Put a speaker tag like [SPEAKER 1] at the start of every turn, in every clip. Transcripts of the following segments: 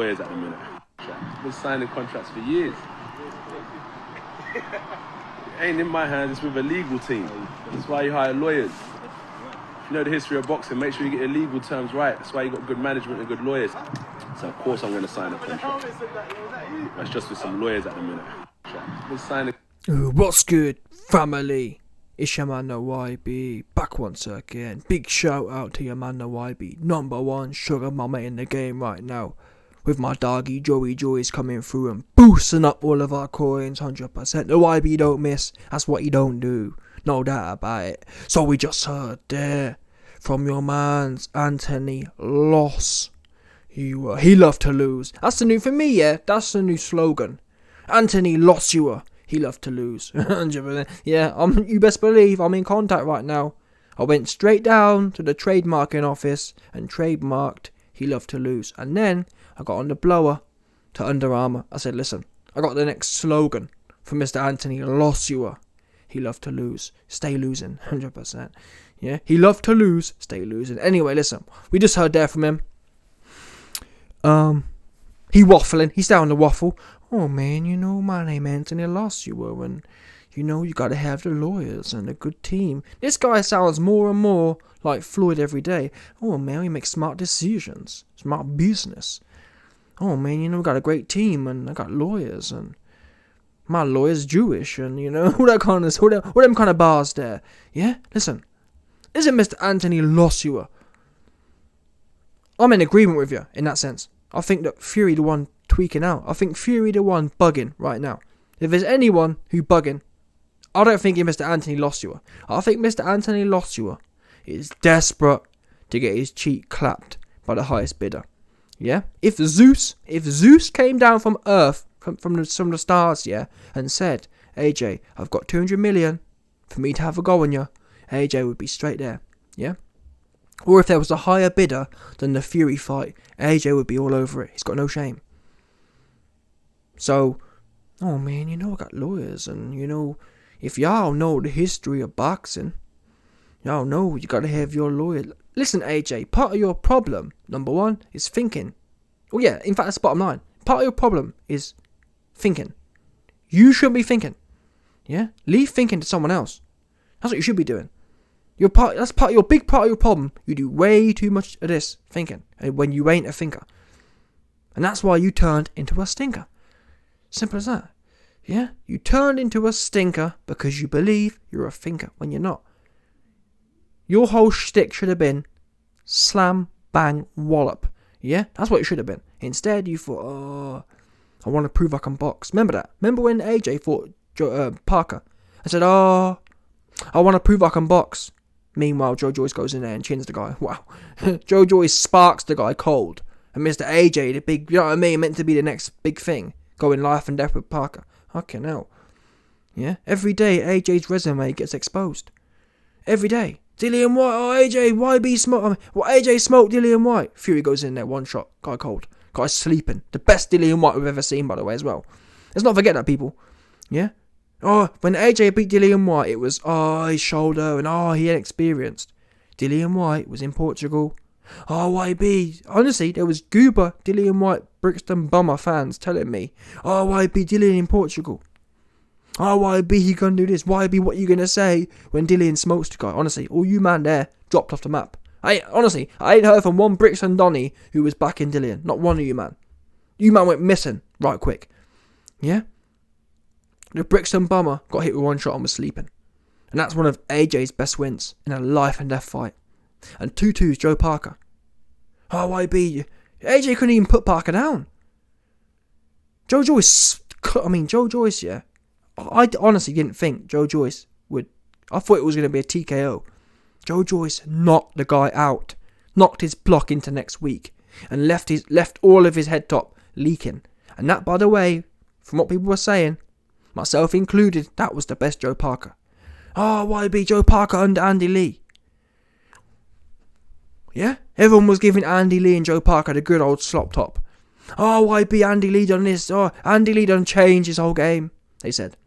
[SPEAKER 1] lawyers at the minute. Been signing contracts for years. It ain't in my hands, it's with a legal team. That's why you hire lawyers. If you know the history of boxing, make sure you get your legal terms right. That's why you got good management and good lawyers. So of course I'm going to sign a contract. That's just with some lawyers at the minute. Been signing.
[SPEAKER 2] What's good, family? It's your man the YB, back once again. Big shout out to your man the YB, #1 sugar mama in the game right now. With my doggy Joey Joyce coming through and boosting up all of our coins 100%. The YB don't miss, that's what he don't do. No doubt about it. So we just heard there from your man's Anthony Loss. He loved to lose. That's the new, for me, yeah, that's the new slogan. Anthony Loss you were. He loved to lose. 100%. Yeah, you best believe I'm in contact right now. I went straight down to the trademarking office and trademarked he loved to lose. And then I got on the blower to Under Armour. I said, listen, I got the next slogan for Mr. Anthony Lossua. He loved to lose. Stay losing. 100%. Yeah, he loved to lose. Stay losing. Anyway, listen, we just heard there from him. He waffling. He's down the waffle. Oh man, you know, my name Anthony Lossua, and you know you gotta have the lawyers and a good team. This guy sounds more and more like Floyd every day. Oh man, we make smart decisions, smart business. Oh man, you know, we got a great team and I got lawyers and my lawyer's Jewish and you know all that kind of all them kind of bars there. Yeah, listen, isn't Mr. Anthony Lossua? I'm in agreement with you in that sense. I think that Fury the one tweaking out. I think Fury the one bugging right now. If there's anyone who bugging, I don't think it's Mr. Anthony Lossua. I think Mr. Anthony Lossua is desperate to get his cheek clapped by the highest bidder. Yeah? If Zeus came down from Earth, from the stars, yeah, and said, AJ, I've got 200 million for me to have a go on you, AJ would be straight there. Yeah? Or if there was a higher bidder than the Fury fight, AJ would be all over it. He's got no shame. So, oh man, you know I got lawyers, and you know, if y'all know the history of boxing, y'all know you gotta have your lawyer. Listen, AJ, part of your problem, #1, is thinking. Oh yeah, in fact, that's the bottom line. Part of your problem is thinking. You shouldn't be thinking. Yeah? Leave thinking to someone else. That's what you should be doing. That's big part of your problem. You do way too much of this thinking when you ain't a thinker. And that's why you turned into a stinker. Simple as that. Yeah? You turned into a stinker because you believe you're a thinker when you're not. Your whole shtick should have been slam, bang, wallop. Yeah? That's what it should have been. Instead, you thought, oh, I want to prove I can box. Remember that? Remember when AJ fought Parker? I said, oh, I want to prove I can box. Meanwhile, Joe Joyce goes in there and chins the guy. Wow. Joe Joyce sparks the guy cold. And Mr. AJ, the big, you know what I mean, meant to be the next big thing. Going life and death with Parker. Fucking hell. Yeah? Every day, AJ's resume gets exposed. Every day. Dillian White, oh AJ, YB smoke. AJ smoked Dillian White. Fury goes in there, one shot. Guy cold. Guy's sleeping. The best Dillian White we've ever seen, by the way, as well. Let's not forget that, people. Yeah? Oh, when AJ beat Dillian White, it was, his shoulder, and he inexperienced. Dillian White was in Portugal. YB. Honestly, there was Goober, Dillian White, Brixton Bummer fans telling me, YB, Dillian in Portugal. YB, he gonna do this. YB, what you gonna say when Dillian smokes the guy? Honestly, all you man there dropped off the map. I ain't heard from one Brixton Donny who was back in Dillian. Not one of you man. You man went missing right quick. Yeah? The Brixton Bummer got hit with one shot and was sleeping. And that's one of AJ's best wins in a life and death fight. And 2-2's Joe Parker. YB. AJ couldn't even put Parker down. Joe Joyce, yeah. I honestly didn't think Joe Joyce would. I thought it was going to be a TKO. Joe Joyce knocked the guy out. Knocked his block into next week. And left all of his head top leaking. And that, by the way, from what people were saying, myself included, that was the best Joe Parker. YB, Joe Parker under Andy Lee. Yeah? Everyone was giving Andy Lee and Joe Parker the good old slop top. YB, Andy Lee done this. Andy Lee done changed his whole game, they said.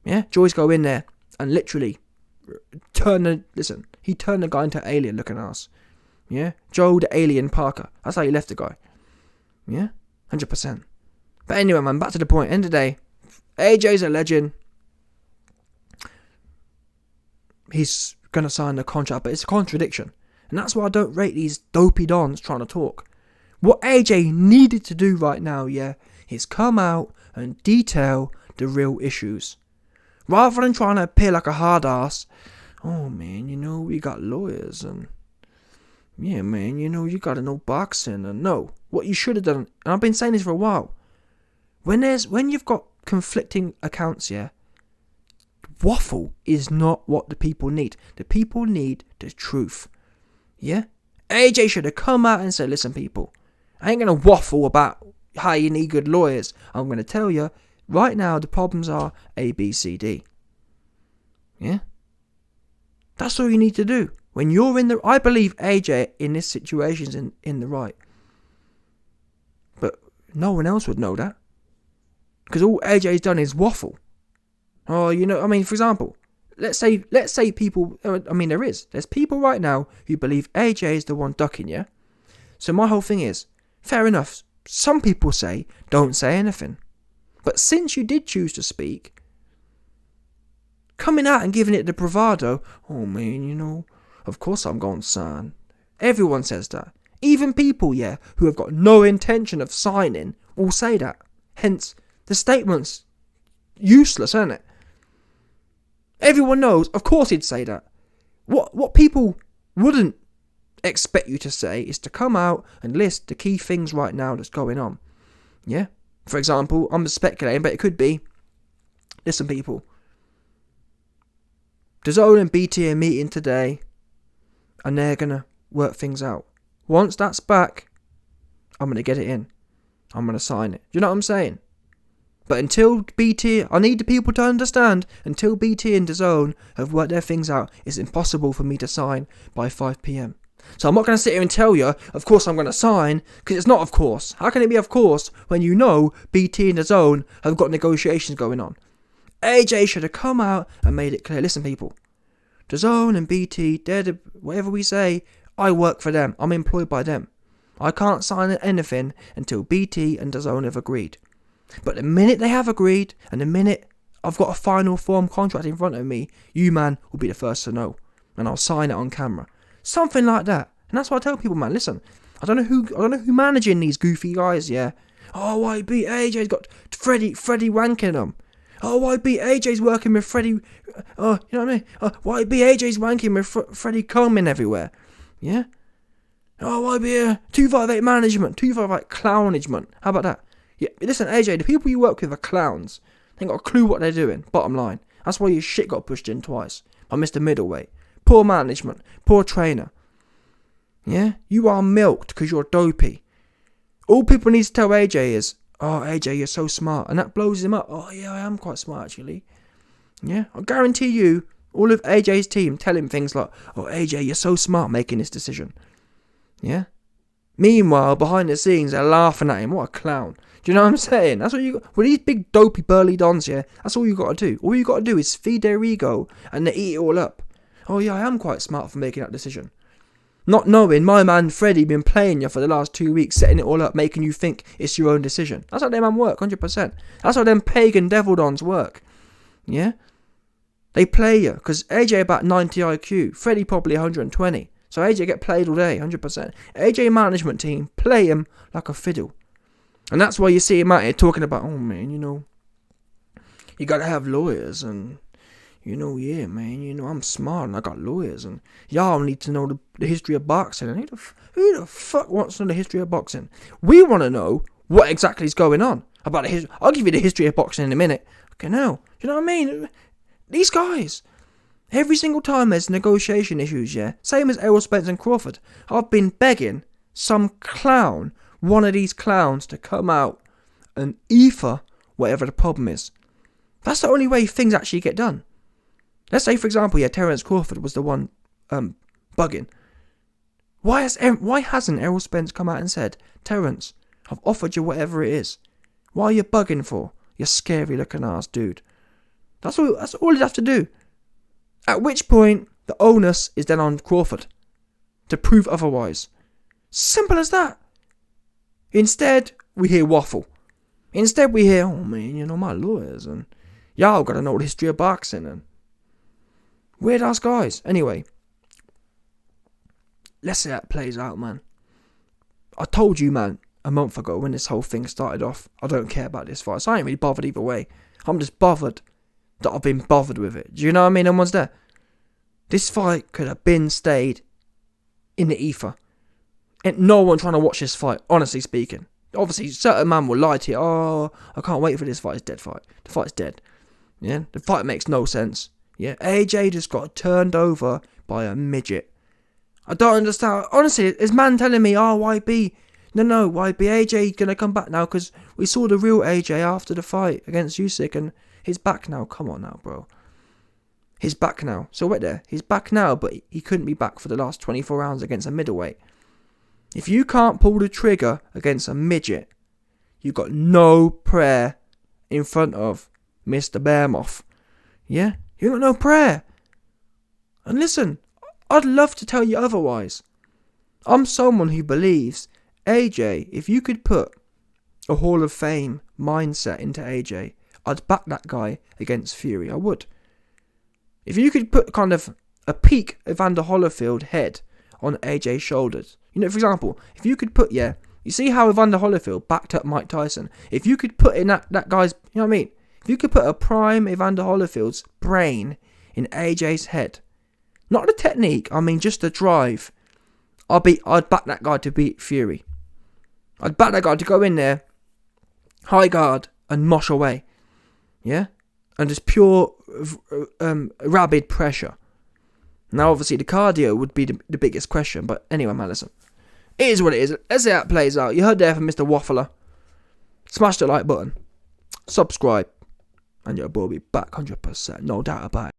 [SPEAKER 2] Yeah? Joyce go in there and literally he turned the guy into an alien looking ass. Yeah? Joe the alien Parker. That's how he left the guy. Yeah, 100%. But anyway, man, back to the point. End of the day, AJ's a legend. He's going to sign the contract, but it's a contradiction. And that's why I don't rate these dopey dons trying to talk. What AJ needed to do right now, is come out and detail the real issues. Rather than trying to appear like a hard ass. Oh, man, we got lawyers and... Yeah, man, you got to know boxing. And no, what you should have done, and I've been saying this for a while. When you've got conflicting accounts, waffle is not what the people need. The people need the truth. Yeah? AJ should have come out and said, listen, people, I ain't going to waffle about how you need good lawyers. I'm going to tell you, right now, the problems are A, B, C, D. Yeah? That's all you need to do. When you're I believe AJ in this situation is in the right. But no one else would know that. Because all AJ's done is waffle. Oh, for example, let's say people, there's people right now who believe AJ is the one ducking, yeah? So my whole thing is, fair enough, some people say, don't say anything. But since you did choose to speak, coming out and giving it the bravado, oh man, of course I'm going to sign. Everyone says that. Even people, who have got no intention of signing will say that. Hence, the statement's useless, isn't it? Everyone knows, of course he'd say that. What people wouldn't expect you to say is to come out and list the key things right now that's going on. Yeah? For example, I'm speculating, but it could be, listen people, DAZN and BT are meeting today and they're going to work things out. Once that's back, I'm going to get it in. I'm going to sign it. Do you know what I'm saying? But until BT, I need the people to understand, until BT and DAZN have worked their things out, it's impossible for me to sign by 5 p.m. So I'm not going to sit here and tell you, of course I'm going to sign, because it's not of course. How can it be of course when you know BT and DAZN have got negotiations going on? AJ should have come out and made it clear. Listen people, DAZN and BT, whatever we say, I work for them. I'm employed by them. I can't sign anything until BT and DAZN have agreed. But the minute they have agreed, and the minute I've got a final form contract in front of me, you man will be the first to know. And I'll sign it on camera. Something like that. And that's why I tell people, man, listen, I don't know who managing these goofy guys, yeah. Oh, YB, AJ's got Freddie wanking them. Oh, YB, AJ's working with Freddie, you know what I mean? YB, AJ's wanking with Freddie Coleman everywhere. Yeah? Oh, YB, 258 management, 258 clownagement. How about that? Yeah, listen, AJ, the people you work with are clowns. They ain't got a clue what they're doing, bottom line. That's why your shit got pushed in twice by Mr. Middleweight. Poor management, poor trainer. Yeah? You are milked because you're dopey. All people need to tell AJ is, oh, AJ, you're so smart. And that blows him up. Oh, yeah, I am quite smart, actually. Yeah? I guarantee you, all of AJ's team tell him things like, oh, AJ, you're so smart making this decision. Yeah? Meanwhile, behind the scenes, they're laughing at him. What a clown. Do you know what I'm saying? That's what you got. With these big dopey burly dons here, that's all you got to do. All you got to do is feed their ego and they eat it all up. Oh yeah, I am quite smart for making that decision. Not knowing my man Freddie been playing you for the last 2 weeks, setting it all up, making you think it's your own decision. That's how them man work, 100%. That's how them pagan devil dons work. Yeah? They play you, because AJ about 90 IQ, Freddie probably 120. So AJ get played all day, 100%. AJ management team play him like a fiddle. And that's why you see him out here talking about, oh man, you gotta have lawyers and, yeah man, I'm smart and I got lawyers and y'all need to know the history of boxing. And who the fuck wants to know the history of boxing? We want to know what exactly is going on about the history. I'll give you the history of boxing in a minute. Okay, now, do you know what I mean? These guys, every single time there's negotiation issues, yeah, same as Errol Spence and Crawford, I've been begging some clown, one of these clowns, to come out and ether whatever the problem is. That's the only way things actually get done. Let's say, for example, Terence Crawford was the one bugging. Why hasn't Errol Spence come out and said, Terence, I've offered you whatever it is. Why are you bugging for? You scary looking ass dude. That's all you have to do. At which point, the onus is then on Crawford to prove otherwise. Simple as that. Instead, we hear waffle. Instead, we hear, oh man, you know, my lawyers, and y'all gotta know the history of boxing, and weird ass guys. Anyway, let's see how it plays out, man. I told you, man, a month ago when this whole thing started off, I don't care about this fight. So I ain't really bothered either way. I'm just bothered that I've been bothered with it. Do you know what I mean? And what's there? This fight could have been stayed in the ether. And no one trying to watch this fight, honestly speaking. Obviously, certain man will lie to you. Oh, I can't wait for this fight. It's dead fight. The fight's dead. Yeah, the fight makes no sense. Yeah, AJ just got turned over by a midget. I don't understand. Honestly, is man telling me, oh, YB? No, YB, AJ gonna come back now because we saw the real AJ after the fight against Usyk and he's back now. Come on now, bro. He's back now. So wait there. He's back now, but he couldn't be back for the last 24 rounds against a middleweight. If you can't pull the trigger against a midget, you got no prayer in front of Mr. Bearmoth. Yeah? You got no prayer. And listen, I'd love to tell you otherwise. I'm someone who believes AJ, if you could put a Hall of Fame mindset into AJ, I'd back that guy against Fury. I would. If you could put kind of a peak Evander Holyfield head on AJ's shoulders. You know, for example, if you could put, you see how Evander Holyfield backed up Mike Tyson? If you could put in that guy's, you know what I mean? If you could put a prime Evander Holyfield's brain in AJ's head, not the technique, I mean just the drive, I'd back that guy to beat Fury. I'd back that guy to go in there, high guard, and mosh away. Yeah? And just pure, rabid pressure. Now, obviously, the cardio would be the biggest question. But anyway, man, listen. It is what it is. Let's see how it plays out. You heard there from Mr. Waffler. Smash the like button. Subscribe. And your boy will be back 100%. No doubt about it.